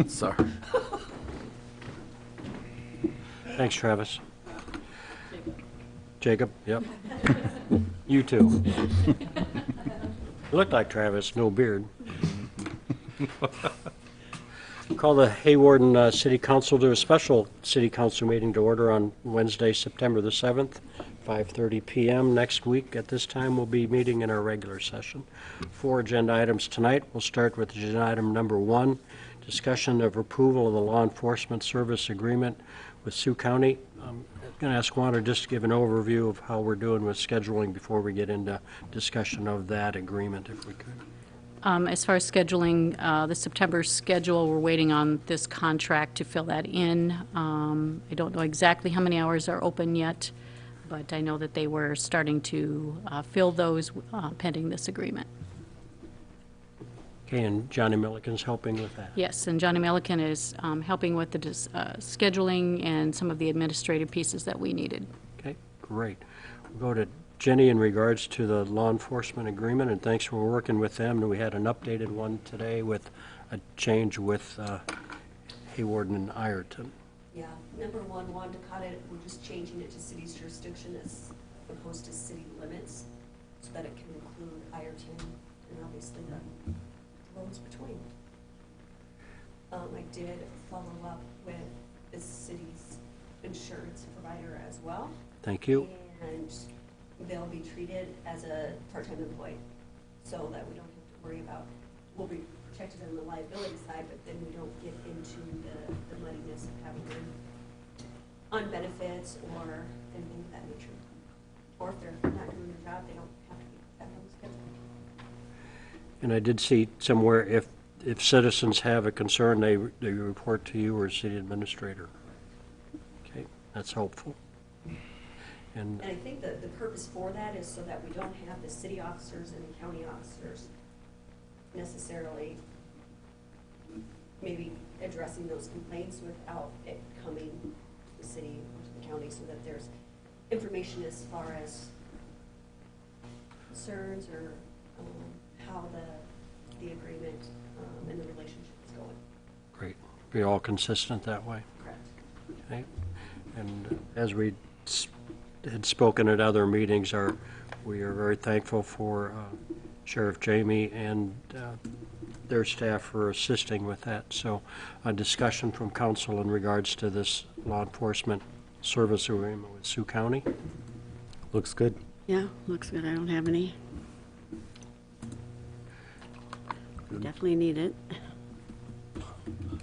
Sorry. Thanks, Travis. Jacob, yep. You too. You look like Travis, no beard. Call the Hawarden City Council to a special City Council meeting to order on Wednesday, September the 7th, 5:30 p.m. Next week at this time we'll be meeting in our regular session. 4 agenda items tonight. We'll start with agenda item number 1, discussion of approval of the law enforcement service agreement with Sioux County. I'm going to ask Wanda just to give an overview of how we're doing with scheduling before we get into discussion of that agreement, if we could. As far as scheduling, the September schedule, we're waiting on this contract to fill that in. I don't know exactly how many hours are open yet, but I know that they were starting to fill those pending this agreement. Okay, and Johnny Milliken's helping with that. Yes, and Johnny Milliken is helping with the scheduling and some of the administrative pieces that we needed. Okay, great. We'll go to Jenny in regards to the law enforcement agreement, and thanks for working with them. And we had an updated one today with a change with Hawarden and Ireton. Yeah, number 1, Wanda caught it, we're just changing it to city's jurisdiction as opposed to city limits, so that it can include Ireton and obviously the roads between. I did follow up with the city's insurance provider as well. Thank you. And they'll be treated as a part-time employee, so that we don't have to worry about, we'll be protected on the liability side, but then we don't get into the muddiness of having them on benefits or anything of that nature. Or if they're not doing their job, they don't have to be back on the schedule. And I did see somewhere if citizens have a concern, they report to you or city administrator. Okay, that's helpful. And I think that the purpose for that is so that we don't have the city officers and the county officers necessarily maybe addressing those complaints without it coming to the city or to the county, so that there's information as far as concerns or how the agreement and the relationship is going. Great. Be all consistent that way. Correct. Okay. And as we had spoken at other meetings, we are very thankful for Sheriff Jamie and their staff for assisting with that. So a discussion from council in regards to this law enforcement service agreement with Sioux County. Looks good. Yeah, looks good. I don't have any. We definitely need it.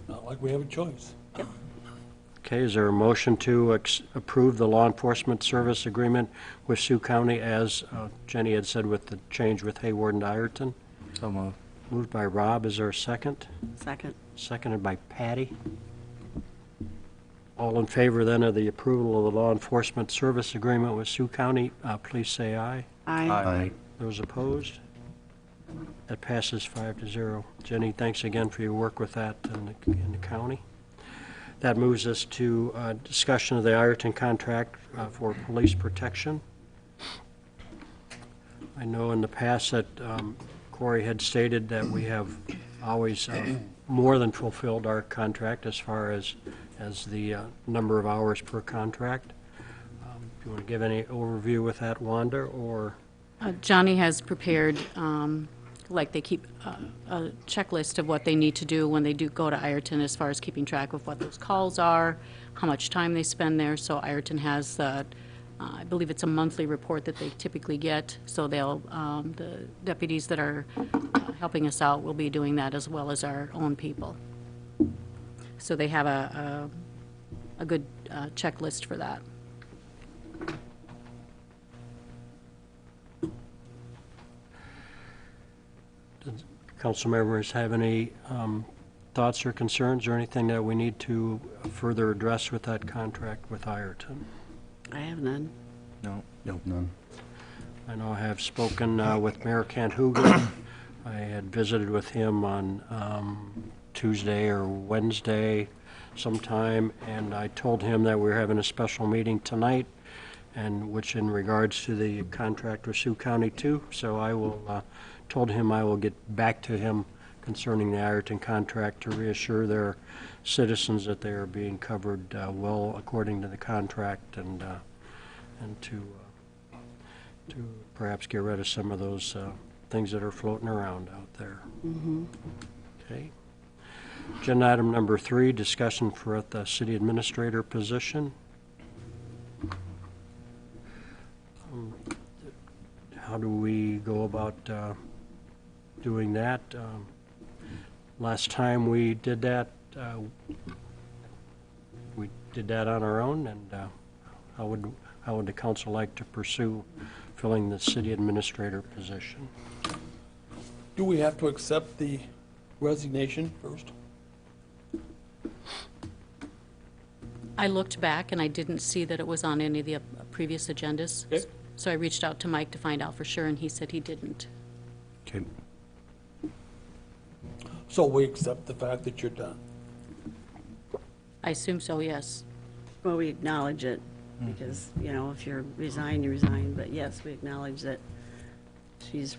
Not like we have a choice. Okay, is there a motion to approve the law enforcement service agreement with Sioux County as Jenny had said with the change with Hawarden to Ireton? So moved. Moved by Rob. Is there a second? Second. Seconded by Patty. All in favor then of the approval of the law enforcement service agreement with Sioux County, please say aye. Aye. Those opposed? That passes 5-0. Jenny, thanks again for your work with that in the county. That moves us to discussion of the Ireton contract for police protection. I know in the past that Corey had stated that we have always more than fulfilled our contract as far as the number of hours per contract. Do you want to give any overview with that, Wanda, or? Johnny has prepared, like they keep a checklist of what they need to do when they do go to Ireton as far as keeping track of what those calls are, how much time they spend there. So Ireton has, I believe it's a monthly report that they typically get. So they'll, the deputies that are helping us out will be doing that as well as our own people. So they have a good checklist for that. Council members have any thoughts or concerns or anything that we need to further address with that contract with Ireton? I have none. No. Nope. None. I know I have spoken with Mayor Canthuga. I had visited with him on Tuesday or Wednesday sometime, and I told him that we were having a special meeting tonight, and which in regards to the contract with Sioux County too. So I will told him I will get back to him concerning the Ireton contract to reassure their citizens that they are being covered well according to the contract, and to perhaps get rid of some of those things that are floating around out there. Okay. Agenda item number 3, discussion for the city administrator position. How do we go about doing that? Last time we did that on our own, and how would the council like to pursue filling the city administrator position? Do we have to accept the resignation first? I looked back and I didn't see that it was on any of the previous agendas. Okay. So I reached out to Mike to find out for sure, and he said he didn't. Okay. So we accept the fact that you're done. I assume so, yes. Well, we acknowledge it, because, you know, if you resign, you resign, but yes, we acknowledge that she's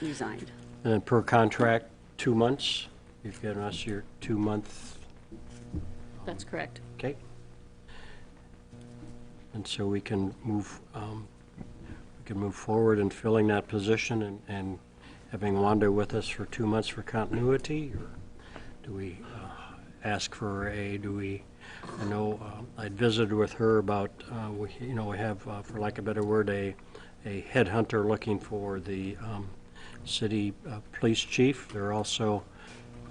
resigned. And per contract, 2 months? You've given us your 2-month. That's correct. Okay. And so we can move forward in filling that position and having Wanda with us for 2 months for continuity, or do we ask for I know I'd visited with her about, we have, for lack of a better word, a headhunter looking for the city police chief. There are also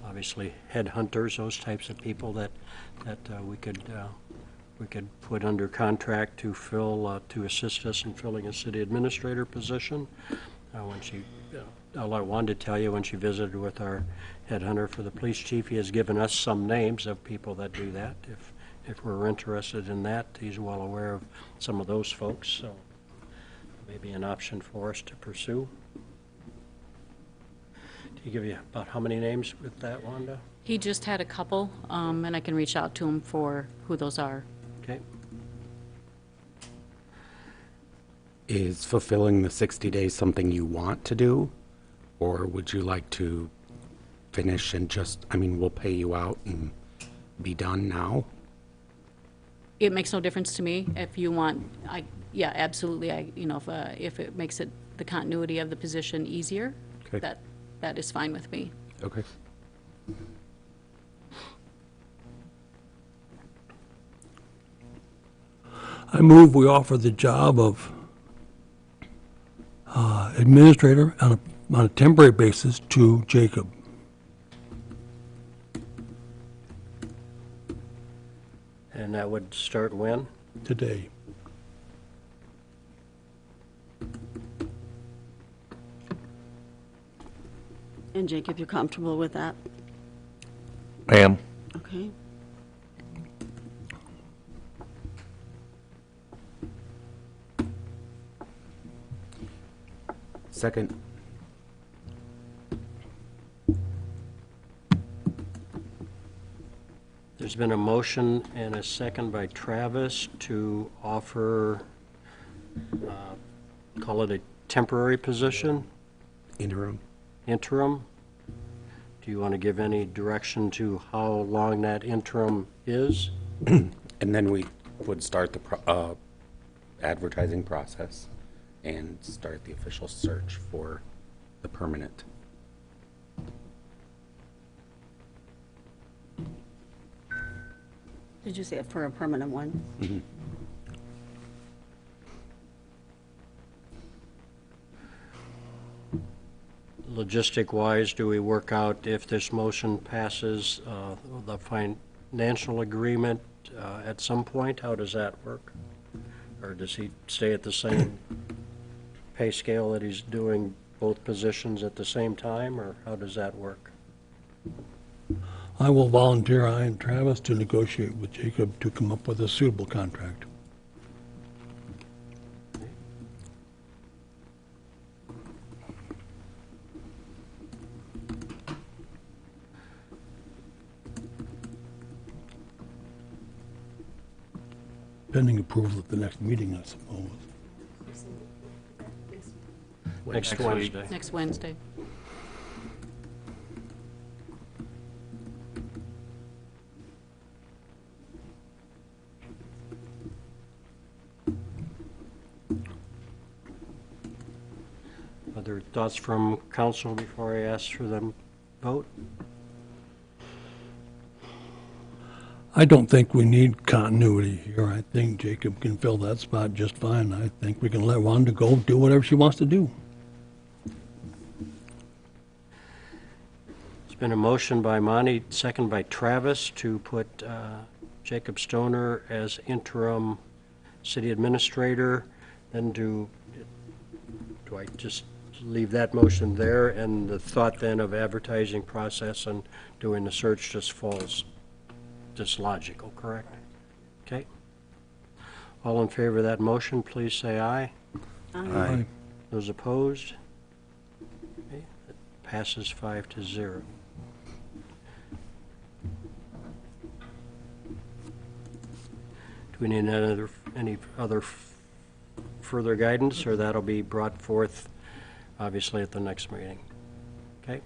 obviously headhunters, those types of people that we could put under contract to fill, to assist us in filling a city administrator position. I'll let Wanda tell you, when she visited with our headhunter for the police chief, he has given us some names of people that do that. If we're interested in that, he's well aware of some of those folks, so maybe an option for us to pursue. Did he give you about how many names with that, Wanda? He just had a couple, and I can reach out to him for who those are. Okay. Is fulfilling the 60 days something you want to do? Or would you like to finish and we'll pay you out and be done now? It makes no difference to me. If you want, yeah, absolutely. If it makes it the continuity of the position easier, Okay. that is fine with me. Okay. I move we offer the job of administrator on a temporary basis to Jacob. And that would start when? Today. And Jacob, you're comfortable with that? I am. Okay. Second. There's been a motion and a second by Travis to offer, call it a temporary position, Interim. interim. Do you want to give any direction to how long that interim is? And then we would start the advertising process and start the official search for the permanent. Did you say for a permanent one? Mm-hmm. Logistic-wise, do we work out, if this motion passes, the financial agreement at some point? How does that work? Or does he stay at the same pay scale that he's doing both positions at the same time, or how does that work? I will volunteer, I and Travis, to negotiate with Jacob to come up with a suitable contract. Pending approval at the next meeting, I suppose. Next week. Wednesday. Next Wednesday. Other thoughts from council before I ask for them vote? I don't think we need continuity here. I think Jacob can fill that spot just fine. I think we can let Wanda go do whatever she wants to do. It's been a motion by Monty, second by Travis, to put Jacob Stoner as interim city administrator. Then do I just leave that motion there, and the thought then of advertising process and doing the search just falls, just logical, correct? Okay. All in favor of that motion, please say aye. Aye. Those opposed? Okay, it passes 5-0. Do we need any other further guidance, or that'll be brought forth, obviously, at the next meeting? Okay.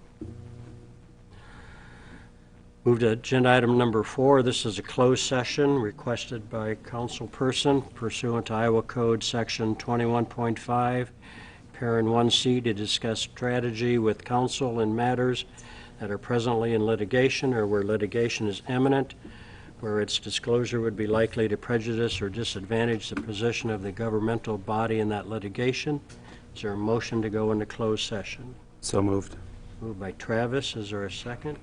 Move to agenda item number 4. This is a closed session requested by councilperson pursuant to Iowa Code Section 21.5, Parent 1C, to discuss strategy with council in matters that are presently in litigation or where litigation is imminent, where its disclosure would be likely to prejudice or disadvantage the position of the governmental body in that litigation. Is there a motion to go into closed session? So moved. Moved by Travis. Is there a second?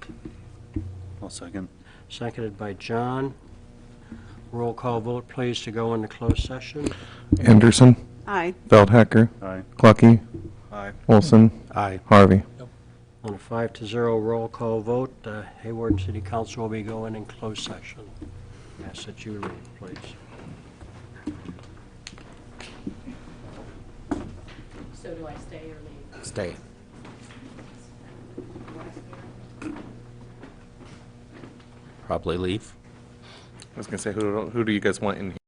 I'll second. Seconded by John. Roll call vote, please, to go into closed session. Anderson, Aye. Feldhacker, Aye. Clucky, Aye. Olson, Aye. Harvey. On a 5-0 roll call vote, Hawarden City Council will be going in closed session. Ask that you leave, please. So do I stay or leave? Stay. Probably leave. I was gonna say, who do you guys want in here?